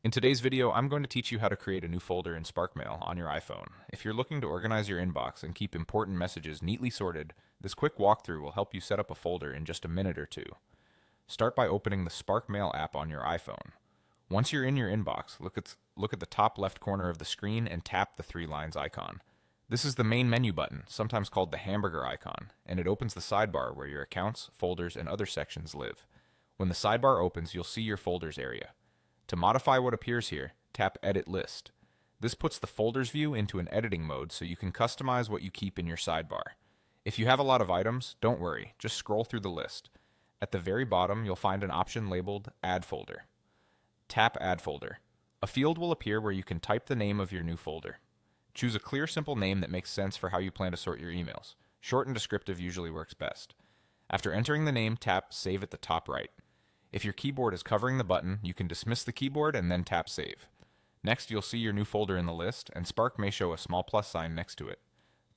In today's video, I'm going to teach you how to create a new folder in SparkMail on your iPhone. If you're looking to organize your inbox and keep important messages neatly sorted, this quick walkthrough will help you set up a folder in just a minute or two. Start by opening the SparkMail app on your iPhone. Once you're in your inbox, look at the top left corner of the screen and tap the three lines icon. This is the main menu button, sometimes called the hamburger icon, and it opens the sidebar where your accounts, folders, and other sections live. When the sidebar opens, you'll see your folders area. To modify what appears here, tap Edit List. This puts the folders view into an editing mode so you can customize what you keep in your sidebar. If you have a lot of items, don't worry, just scroll through the list. At the very bottom, you'll find an option labeled Add Folder. Tap Add Folder. A field will appear where you can type the name of your new folder. Choose a clear, simple name that makes sense for how you plan to sort your emails. Short and descriptive usually works best. After entering the name, tap Save at the top right. If your keyboard is covering the button, you can dismiss the keyboard and then tap Save. Next, you'll see your new folder in the list, and Spark may show a small plus sign next to it.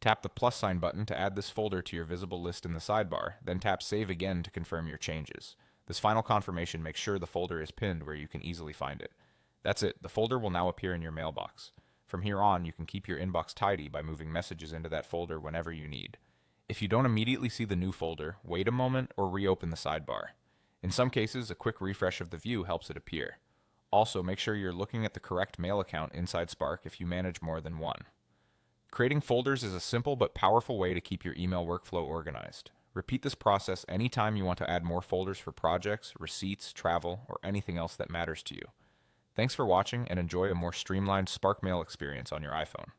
Tap the plus sign button to add this folder to your visible list in the sidebar, then tap Save again to confirm your changes. This final confirmation makes sure the folder is pinned where you can easily find it. That's it, the folder will now appear in your mailbox. From here on, you can keep your inbox tidy by moving messages into that folder whenever you need. If you don't immediately see the new folder, wait a moment or reopen the sidebar. In some cases, a quick refresh of the view helps it appear. Also, make sure you're looking at the correct mail account inside Spark if you manage more than one. Creating folders is a simple but powerful way to keep your email workflow organized. Repeat this process anytime you want to add more folders for projects, receipts, travel, or anything else that matters to you. Thanks for watching and enjoy a more streamlined Spark Mail experience on your iPhone.